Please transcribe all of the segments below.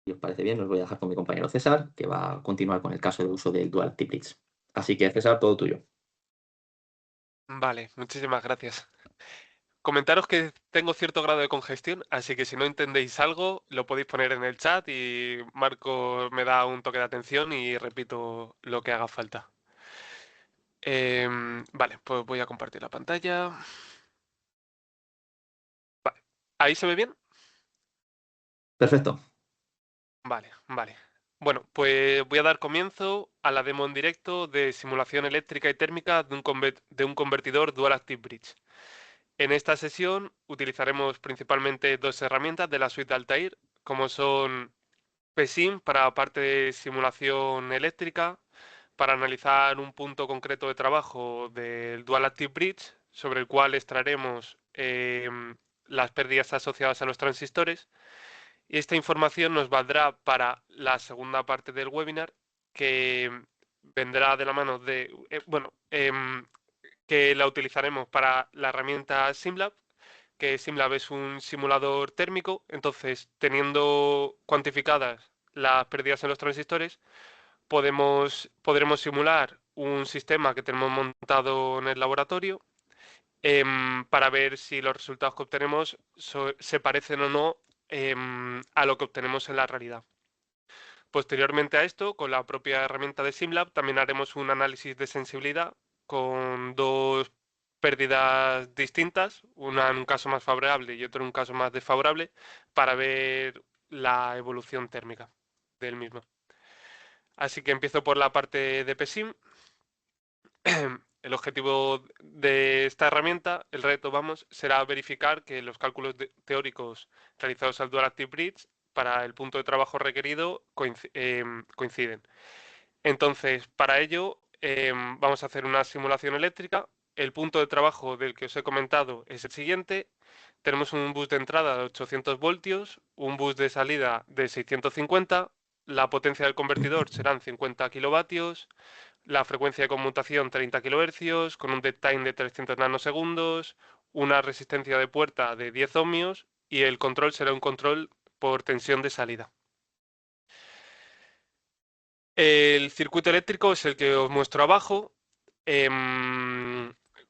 Si os parece bien, os voy a dejar con mi compañero César, que va a continuar con el caso de uso del Dual Tip Bridge. Así que, César, todo tuyo. Vale, muchísimas gracias. Comentaros que tengo cierto grado de congestión, así que si no entendéis algo, lo podéis poner en el chat y Marco me da un toque de atención y repito lo que haga falta. Vale, pues voy a compartir la pantalla. Vale, ¿ahí se ve bien? Perfecto. Vale, vale. Bueno, pues voy a dar comienzo a la demo en directo de simulación eléctrica y térmica de un convertidor Dual Active Bridge. En esta sesión utilizaremos principalmente dos herramientas de la suite Altair, como son PSIM para parte de simulación eléctrica, para analizar un punto concreto de trabajo del Dual Active Bridge, sobre el cual extraeremos las pérdidas asociadas a los transistores. Y esta información nos valdrá para la segunda parte del webinar, que vendrá de la mano de, que la utilizaremos para la herramienta SimLab, que SimLab es un simulador térmico. Entonces, teniendo cuantificadas las pérdidas en los transistores, podremos simular un sistema que tenemos montado en el laboratorio, para ver si los resultados que obtenemos se parecen o no a lo que obtenemos en la realidad. Posteriormente a esto, con la propia herramienta de SimLab, también haremos un análisis de sensibilidad con dos pérdidas distintas, una en un caso más favorable y otro en un caso más desfavorable, para ver la evolución térmica del mismo. Así que empiezo por la parte de PSIM. El objetivo de esta herramienta, el reto, vamos, será verificar que los cálculos teóricos realizados al Dual Active Bridge para el punto de trabajo requerido coinciden. Entonces, para ello, vamos a hacer una simulación eléctrica. El punto de trabajo del que os he comentado es el siguiente. Tenemos un bus de entrada de 800 voltios, un bus de salida de 650, la potencia del convertidor serán 50 kilovatios, la frecuencia de conmutación 30 kHz, con un dead time de 300 nanosegundos, una resistencia de puerta de 10 ohmios y el control será un control por tensión de salida. El circuito eléctrico es el que os muestro abajo.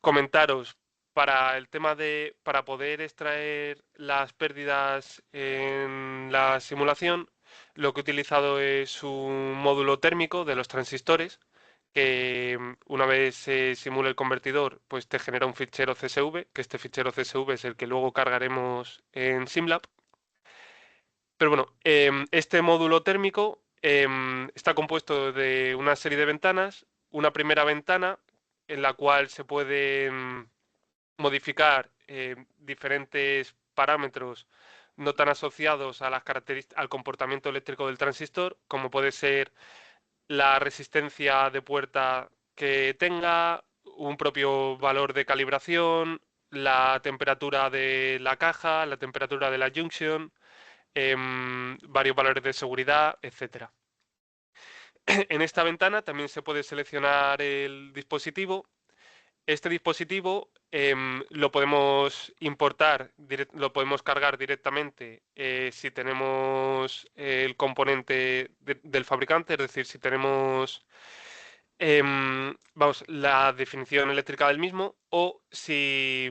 Comentaros para el tema para poder extraer las pérdidas en la simulación, lo que he utilizado es un módulo térmico de los transistores que, una vez se simula el convertidor, pues te genera un fichero CSV, que este fichero CSV es el que luego cargaremos en SimLab. Pero bueno, este módulo térmico está compuesto de una serie de ventanas. Una primera ventana en la cual se pueden modificar diferentes parámetros no tan asociados a las al comportamiento eléctrico del transistor, como puede ser la resistencia de puerta que tenga, un propio valor de calibración, la temperatura de la caja, la temperatura de la junction, varios valores de seguridad, etcétera. En esta ventana también se puede seleccionar el dispositivo. Este dispositivo lo podemos importar, lo podemos cargar directamente si tenemos el componente del fabricante, es decir, si tenemos vamos, la definición eléctrica del mismo, o si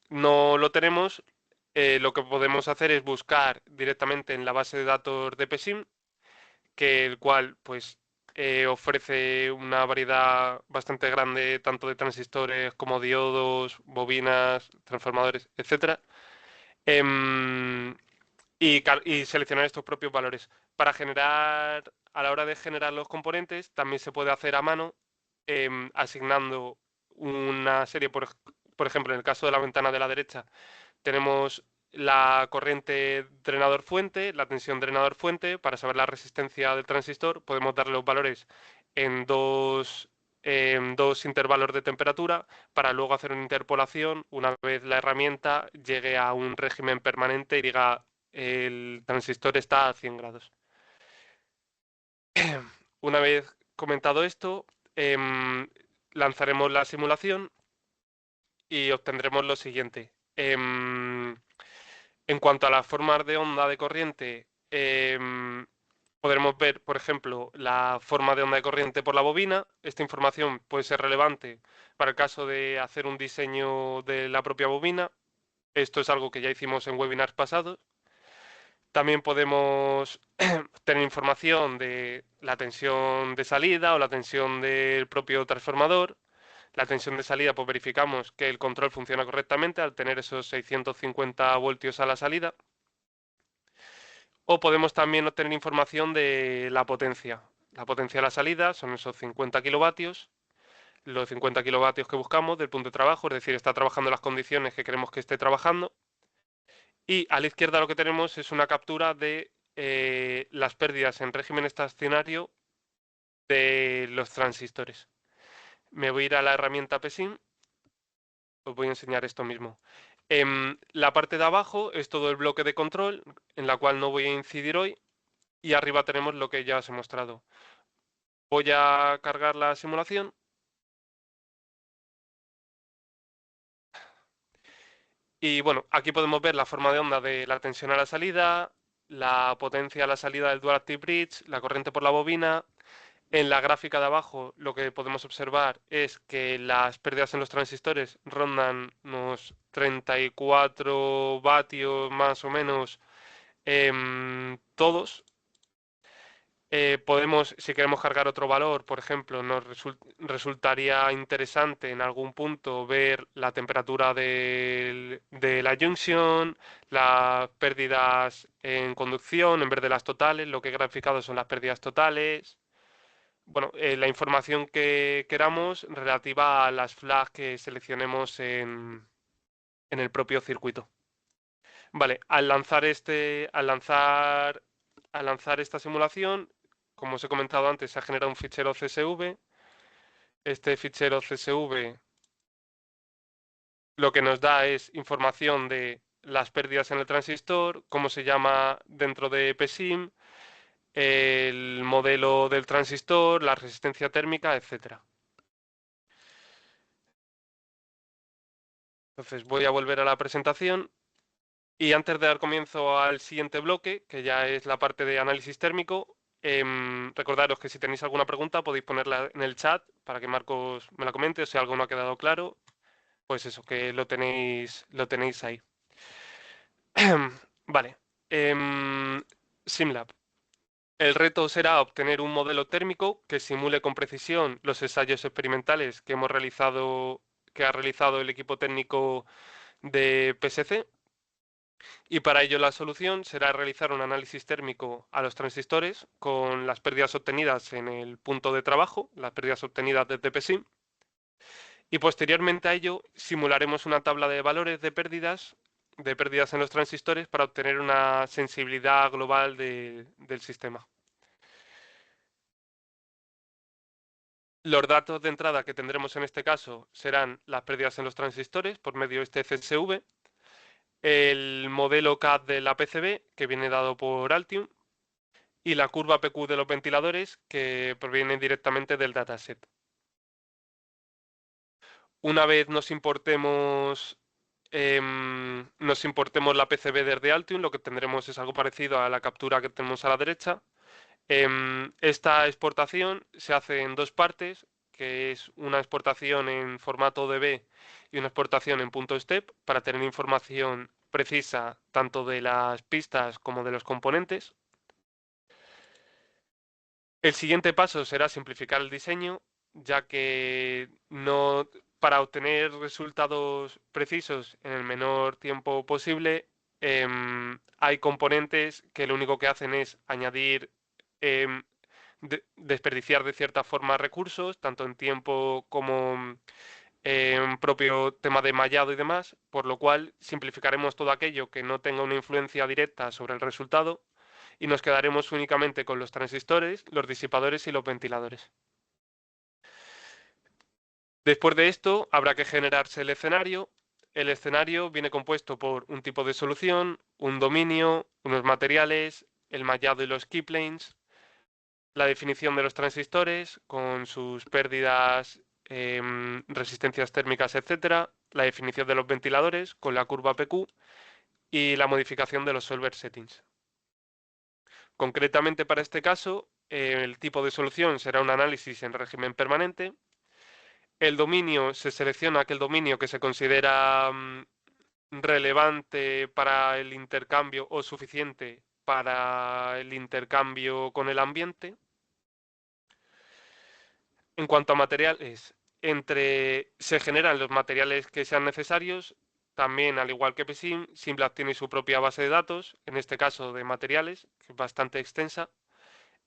no lo tenemos, lo que podemos hacer es buscar directamente en la base de datos de PSIM, que el cual pues ofrece una variedad bastante grande tanto de transistores como diodos, bobinas, transformadores, etcétera, em, y seleccionar estos propios valores. Para generar, a la hora de generar los componentes, también se puede hacer a mano, asignando una serie, por ejemplo, en el caso de la ventana de la derecha, tenemos la corriente drenador-fuente, la tensión drenador-fuente. Para saber la resistencia del transistor, podemos darle los valores en dos intervalos de temperatura, para luego hacer una interpolación una vez la herramienta llegue a un régimen permanente y diga el transistor está a 100 grados. Una vez comentado esto, lanzaremos la simulación y obtendremos lo siguiente. En cuanto a las formas de onda de corriente, Podremos ver, por ejemplo, la forma de onda de corriente por la bobina. Esta información puede ser relevante para el caso de hacer un diseño de la propia bobina. Esto es algo que ya hicimos en webinars pasados. También podemos tener información de la tensión de salida o la tensión del propio transformador. La tensión de salida, pues verificamos que el control funciona correctamente al tener esos 650 voltios a la salida. O podemos también obtener información de la potencia. La potencia a la salida son esos 50 kilovatios. Los 50 kilovatios que buscamos del punto de trabajo, es decir, está trabajando en las condiciones que queremos que esté trabajando. Y a la izquierda lo que tenemos es una captura de las pérdidas en régimen estacionario de los transistores. Me voy a ir a la herramienta PSIM. Os voy a enseñar esto mismo. La parte de abajo es todo el bloque de control, en la cual no voy a incidir hoy. Y arriba tenemos lo que ya os he mostrado. Voy a cargar la simulación. Y bueno, aquí podemos ver la forma de onda de la tensión a la salida, la potencia a la salida del Dual Active Bridge, la corriente por la bobina. En la gráfica de abajo lo que podemos observar es que las pérdidas en los transistores rondan unos 34 vatios más o menos todos. Podemos, si queremos cargar otro valor, por ejemplo, nos resultaría interesante en algún punto ver la temperatura de la junction, las pérdidas en conducción en vez de las totales. Lo que he graficado son las pérdidas totales. Bueno, la información que queramos relativa a las flags que seleccionemos en el propio circuito. Vale, al lanzar esta simulación, como os he comentado antes, se ha generado un fichero CSV. Este fichero CSV lo que nos da es información de las pérdidas en el transistor, cómo se llama dentro de PSIM, el modelo del transistor, la resistencia térmica, etcétera. Entonces voy a volver a la presentación y antes de dar comienzo al siguiente bloque, que ya es la parte de análisis térmico, recordaros que si tenéis alguna pregunta podéis ponerla en el chat para que Marcos me la comente o si algo no ha quedado claro, pues eso, que lo tenéis ahí. Vale. SimLab. El reto será obtener un modelo térmico que simule con precisión los ensayos experimentales que ha realizado el equipo técnico de PSC. Y para ello la solución será realizar un análisis térmico a los transistores con las pérdidas obtenidas en el punto de trabajo, las pérdidas obtenidas desde PSIM. Y posteriormente a ello simularemos una tabla de valores de pérdidas en los transistores para obtener una sensibilidad global del sistema. Los datos de entrada que tendremos en este caso serán las pérdidas en los transistores por medio de este CSV, el modelo CAD de la PCB que viene dado por Altium y la curva PQ de los ventiladores que proviene directamente del dataset. Una vez nos importemos la PCB desde Altium, lo que tendremos es algo parecido a la captura que tenemos a la derecha. Esta exportación se hace en dos partes, que es una exportación en formato DB y una exportación en punto .step para tener información precisa tanto de las pistas como de los componentes. El siguiente paso será simplificar el diseño, ya que para obtener resultados precisos en el menor tiempo posible, hay componentes que lo único que hacen es añadir, em, desperdiciar de cierta forma recursos, tanto en tiempo como en propio tema de mallado y demás, por lo cual simplificaremos todo aquello que no tenga una influencia directa sobre el resultado y nos quedaremos únicamente con los transistores, los disipadores y los ventiladores. Después de esto, habrá que generarse el escenario. El escenario viene compuesto por un tipo de solución, un dominio, unos materiales, el mallado y los keyplanes, la definición de los transistores con sus pérdidas, resistencias térmicas, etcétera, la definición de los ventiladores con la curva PQ y la modificación de los solver settings. Concretamente para este caso, el tipo de solución será un análisis en régimen permanente. El dominio, se selecciona aquel dominio que se considera relevante para el intercambio o suficiente para el intercambio con el ambiente. En cuanto a materiales, se generan los materiales que sean necesarios. También, al igual que PSIM, SimLab tiene su propia base de datos, en este caso de materiales, que es bastante extensa.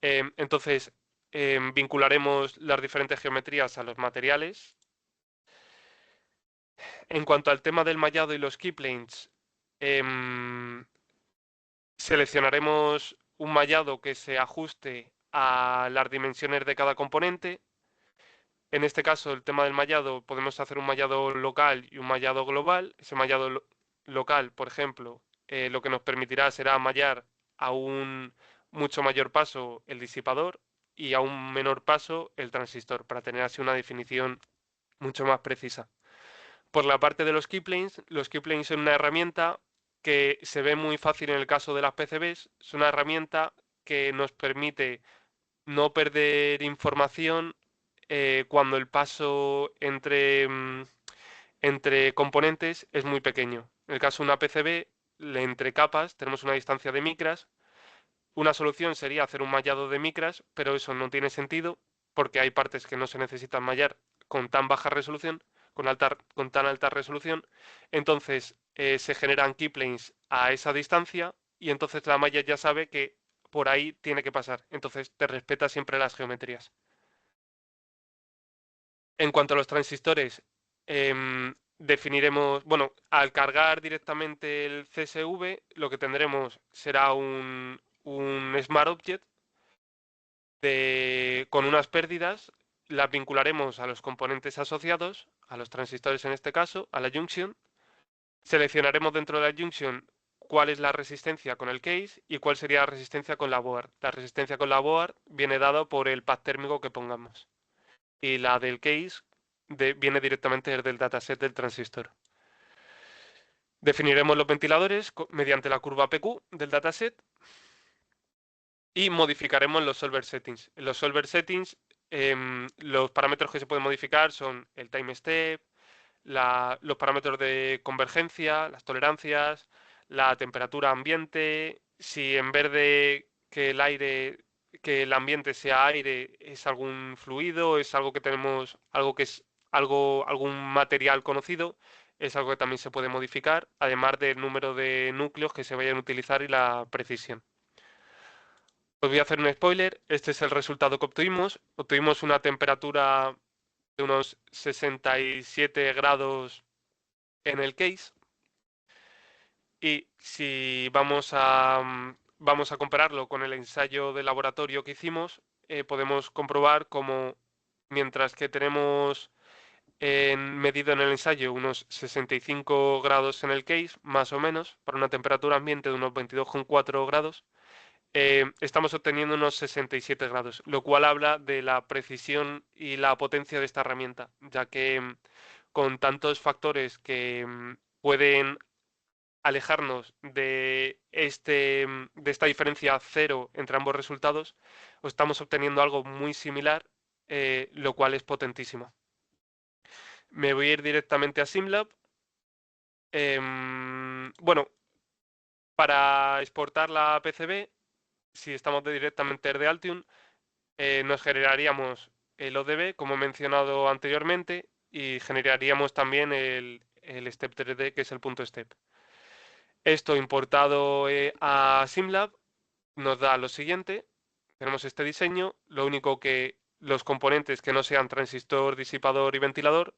Entonces, vincularemos las diferentes geometrías a los materiales. En cuanto al tema del mallado y los keyplanes, seleccionaremos un mallado que se ajuste a las dimensiones de cada componente. En este caso, el tema del mallado, podemos hacer un mallado local y un mallado global. Ese mallado local, por ejemplo, lo que nos permitirá será mallar a un mucho mayor paso el disipador y a un menor paso el transistor, para tener así una definición mucho más precisa. Por la parte de los keyplanes son una herramienta que se ve muy fácil en el caso de las PCBs. Es una herramienta que nos permite no perder información cuando el paso entre componentes es muy pequeño. En el caso de una PCB, entre capas tenemos una distancia de micras. Una solución sería hacer un mallado de micras, pero eso no tiene sentido porque hay partes que no se necesitan mallar con tan baja resolución, con tan alta resolución. Entonces se generan keyplanes a esa distancia y entonces la malla ya sabe que por ahí tiene que pasar. Entonces te respeta siempre las geometrías. En cuanto a los transistores, definiremos, bueno, al cargar directamente el CSV, lo que tendremos será un Smart Object con unas pérdidas, las vincularemos a los componentes asociados, a los transistores en este caso, a la junction. Seleccionaremos dentro de la junction cuál es la resistencia con el case y cuál sería la resistencia con la board. La resistencia con la board viene dada por el pad térmico que pongamos. Y la del case viene directamente desde el dataset del transistor. Definiremos los ventiladores mediante la curva PQ del dataset y modificaremos los solver settings. En los solver settings, los parámetros que se pueden modificar son el time step, los parámetros de convergencia, las tolerancias, la temperatura ambiente, si en vez de que el ambiente sea aire, es algún fluido, es algo que tenemos, algo que es algún material conocido, es algo que también se puede modificar, además del número de núcleos que se vayan a utilizar y la precisión. Os voy a hacer un spoiler, este es el resultado que obtuvimos. Obtuvimos una temperatura de unos 67 grados en el case. Y si vamos a compararlo con el ensayo de laboratorio que hicimos, podemos comprobar como mientras que tenemos medido en el ensayo unos 65 grados en el case, más o menos, para una temperatura ambiente de unos 22,4 grados, estamos obteniendo unos 67 grados, lo cual habla de la precisión y la potencia de esta herramienta, ya que con tantos factores que pueden alejarnos de esta diferencia cero entre ambos resultados, estamos obteniendo algo muy similar, lo cual es potentísimo. Me voy a ir directamente a SimLab. Bueno, para exportar la PCB, si estamos directamente de Altium, nos generaríamos el ODB, como he mencionado anteriormente, y generaríamos también el step 3D, que es el punto step. Esto importado a SimLab nos da lo siguiente. Tenemos este diseño, lo único que los componentes que no sean transistor, disipador y ventilador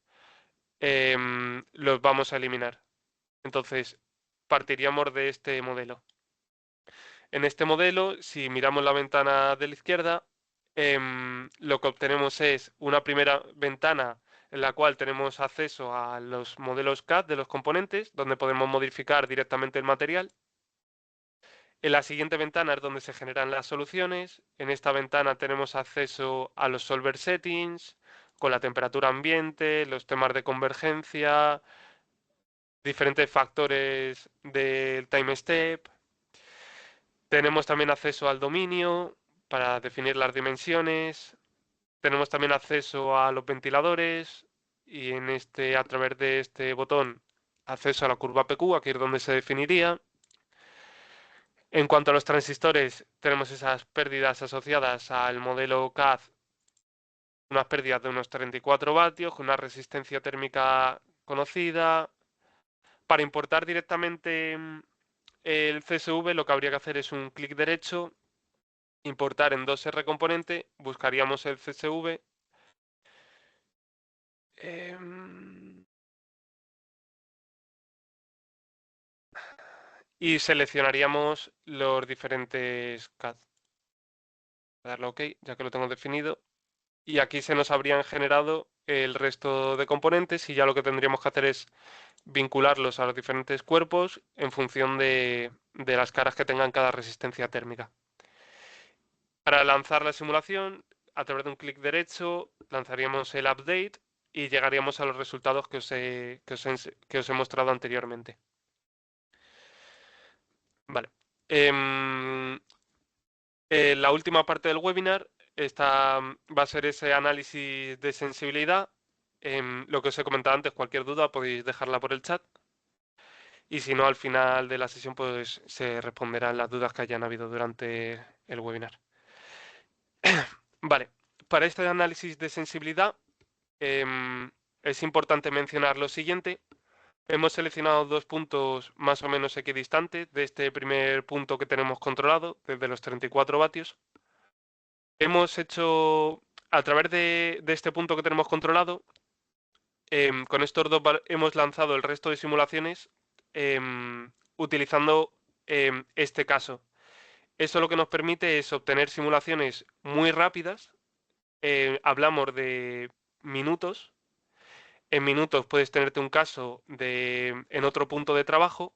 los vamos a eliminar. Entonces, partiríamos de este modelo. En este modelo, si miramos la ventana de la izquierda, lo que obtenemos es una primera ventana en la cual tenemos acceso a los modelos CAD de los componentes, donde podemos modificar directamente el material. En la siguiente ventana es donde se generan las soluciones. En esta ventana tenemos acceso a los solver settings, con la temperatura ambiente, los temas de convergencia, diferentes factores del time step. Tenemos también acceso al dominio para definir las dimensiones. Tenemos también acceso a los ventiladores y a través de este botón, acceso a la curva PQ, aquí es donde se definiría. En cuanto a los transistores, tenemos esas pérdidas asociadas al modelo CAD, unas pérdidas de unos 34 vatios con una resistencia térmica conocida. Para importar directamente el CSV, lo que habría que hacer es un clic derecho, importar en 2R componente, buscaríamos el CSV. Y seleccionaríamos los diferentes CAD. Darle OK, ya que lo tengo definido. Y aquí se nos habrían generado el resto de componentes y ya lo que tendríamos que hacer es vincularlos a los diferentes cuerpos en función de las caras que tengan cada resistencia térmica. Para lanzar la simulación, a través de un clic derecho, lanzaríamos el update y llegaríamos a los resultados que os he mostrado anteriormente. Vale. La última parte del webinar va a ser ese análisis de sensibilidad. Lo que os he comentado antes, cualquier duda podéis dejarla por el chat. Y si no, al final de la sesión pues se responderán las dudas que hayan habido durante el webinar. Vale, para este análisis de sensibilidad es importante mencionar lo siguiente. Hemos seleccionado dos puntos más o menos equidistantes de este primer punto que tenemos controlado, desde los 34 vatios. Hemos hecho, a través de este punto que tenemos controlado, con estos dos hemos lanzado el resto de simulaciones utilizando este caso. Eso lo que nos permite es obtener simulaciones muy rápidas. Hablamos de minutos. En minutos puedes tenerte un caso en otro punto de trabajo.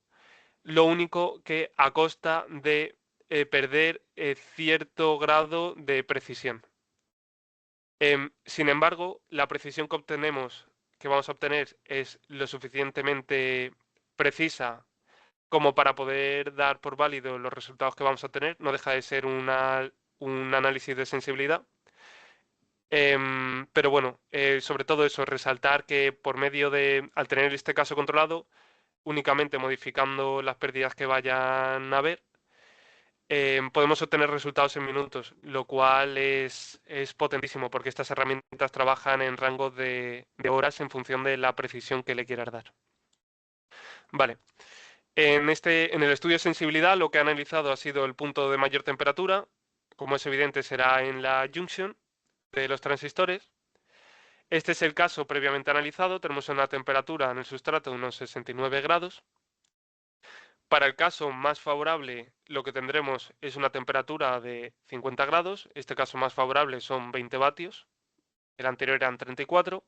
Lo único que a costa de perder cierto grado de precisión. Sin embargo, la precisión que vamos a obtener es lo suficientemente precisa como para poder dar por válido los resultados que vamos a obtener. No deja de ser un análisis de sensibilidad. Pero bueno, sobre todo eso, resaltar que al tener este caso controlado, únicamente modificando las pérdidas que vayan a haber, podemos obtener resultados en minutos, lo cual es potentísimo porque estas herramientas trabajan en rangos de horas en función de la precisión que le quieras dar. Vale. En el estudio de sensibilidad lo que ha analizado ha sido el punto de mayor temperatura. Como es evidente, será en la junction de los transistores. Este es el caso previamente analizado. Tenemos una temperatura en el sustrato de unos 69 grados. Para el caso más favorable, lo que tendremos es una temperatura de 50 grados. Este caso más favorable son 20 vatios. El anterior eran 34.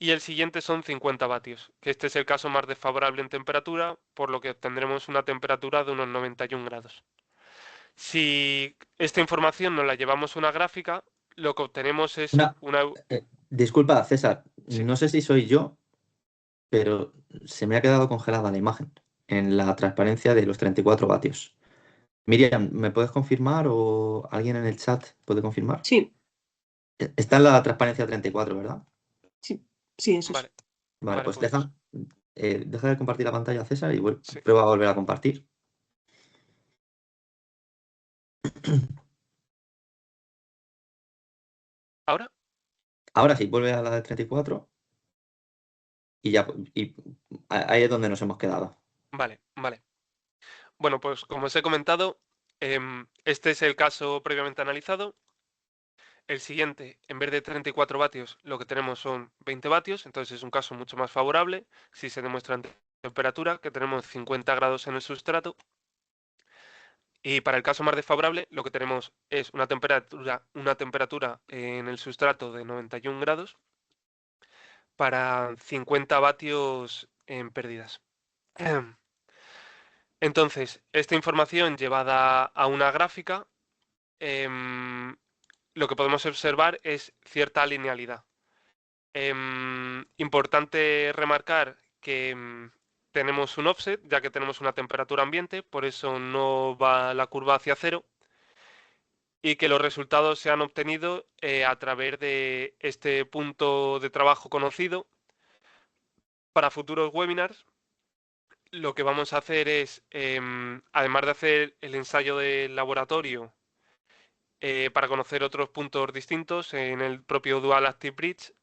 Y el siguiente son 50 vatios, que este es el caso más desfavorable en temperatura, por lo que obtendremos una temperatura de unos 91 grados. Si esta información nos la llevamos a una gráfica, lo que obtenemos es una... Disculpa, César, Sí. no sé si soy yo, pero se me ha quedado congelada la imagen en la transparencia de los 34 vatios. Miriam, ¿me puedes confirmar o alguien en el chat puede confirmar? Sí. Está en la transparencia 34, ¿verdad? Sí, sí, eso Vale. es. Vale, pues pues... deja de compartir la pantalla, César, y Sí. prueba a volver a compartir. ¿Ahora? Ahora sí, vuelve a la de 34 y ya, y ahí es donde nos hemos quedado. Vale. Bueno, pues como os he comentado, este es el caso previamente analizado. El siguiente, en vez de 34 vatios, lo que tenemos son 20 vatios, entonces es un caso mucho más favorable si se demuestra en temperatura, que tenemos 50 grados en el sustrato. Y para el caso más desfavorable, lo que tenemos es una temperatura en el sustrato de 91 grados para 50 vatios en pérdidas. Entonces, esta información llevada a una gráfica, lo que podemos observar es cierta linealidad. Importante remarcar que tenemos un offset, ya que tenemos una temperatura ambiente, por eso no va la curva hacia cero, y que los resultados se han obtenido a través de este punto de trabajo conocido. Para futuros webinars, lo que vamos a hacer es, además de hacer el ensayo de laboratorio para conocer otros puntos distintos en el propio Dual Active Bridge,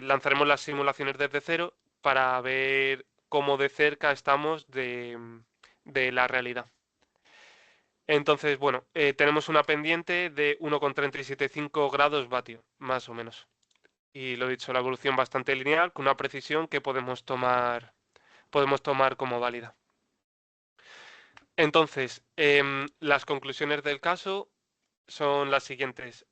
lanzaremos las simulaciones desde cero para ver cómo de cerca estamos de la realidad. Entonces, bueno, tenemos una pendiente de 1,375 grados vatio, más o menos. Y lo dicho, la evolución bastante lineal, con una precisión que podemos tomar como válida. Entonces, las conclusiones del caso son las siguientes.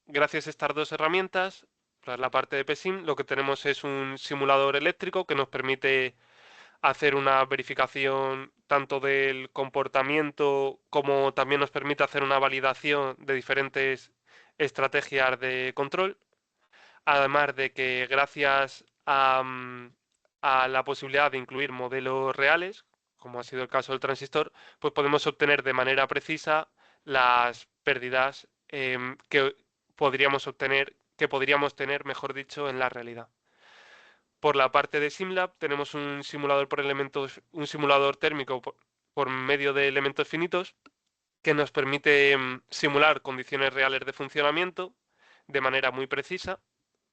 Gracias a estas dos herramientas, la parte de PSIM, lo que tenemos es un simulador eléctrico que nos permite hacer una verificación tanto del comportamiento como también nos permite hacer una validación de diferentes estrategias de control. Además de que gracias a la posibilidad de incluir modelos reales, como ha sido el caso del transistor, pues podemos obtener de manera precisa las pérdidas que podríamos tener, mejor dicho, en la realidad. Por la parte de SimLab tenemos un simulador por elementos, un simulador térmico por medio de elementos finitos que nos permite simular condiciones reales de funcionamiento de manera muy precisa.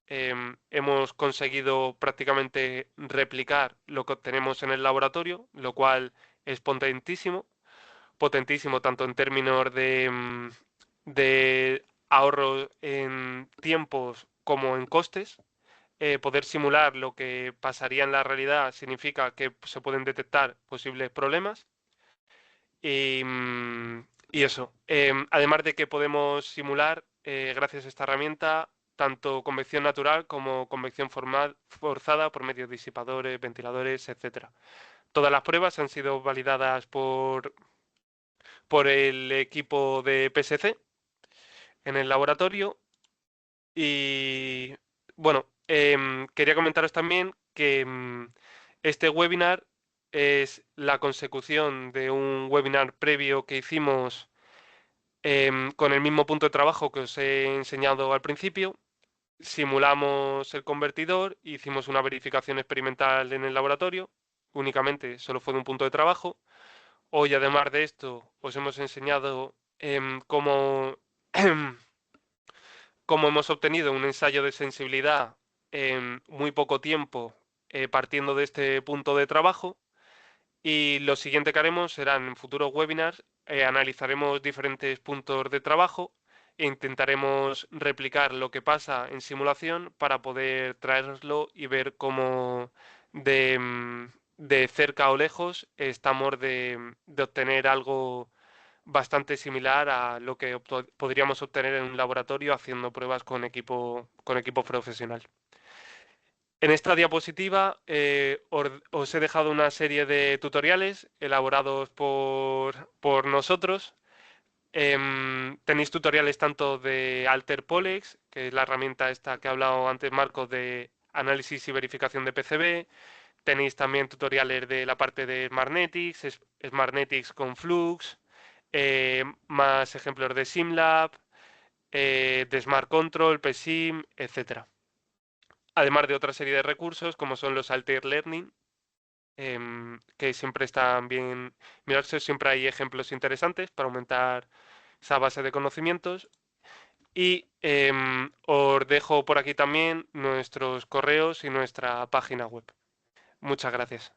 Hemos conseguido prácticamente replicar lo que obtenemos en el laboratorio, lo cual es potentísimo tanto en términos de ahorro en tiempos como en costes. Poder simular lo que pasaría en la realidad significa que se pueden detectar posibles problemas. Y eso. Además de que podemos simular, gracias a esta herramienta, tanto convección natural como convección forzada por medio de disipadores, ventiladores, etc. Todas las pruebas han sido validadas por el equipo de PSC en el laboratorio. Y bueno, quería comentaros también que este webinar es la consecución de un webinar previo que hicimos con el mismo punto de trabajo que os he enseñado al principio. Simulamos el convertidor, hicimos una verificación experimental en el laboratorio, únicamente solo fue de un punto de trabajo. Hoy, además de esto, os hemos enseñado cómo hemos obtenido un ensayo de sensibilidad en muy poco tiempo partiendo de este punto de trabajo. Y lo siguiente que haremos serán en futuros webinars, analizaremos diferentes puntos de trabajo e intentaremos replicar lo que pasa en simulación para poder traeroslo y ver cómo de cerca o lejos estamos de obtener algo bastante similar a lo que podríamos obtener en un laboratorio haciendo pruebas con equipo profesional. En esta diapositiva os he dejado una serie de tutoriales elaborados por nosotros. Tenéis tutoriales tanto de AlterPolex, que es la herramienta esta que ha hablado antes Marco de análisis y verificación de PCB. Tenéis también tutoriales de la parte de Smartnetics, Smartnetics con Flux, más ejemplos de SimLab, de Smart Control, PSIM, etc. Además de otra serie de recursos como son los Alter Learning, que siempre están bien mirados, siempre hay ejemplos interesantes para aumentar esa base de conocimientos. Y os dejo por aquí también nuestros correos y nuestra página web. Muchas gracias.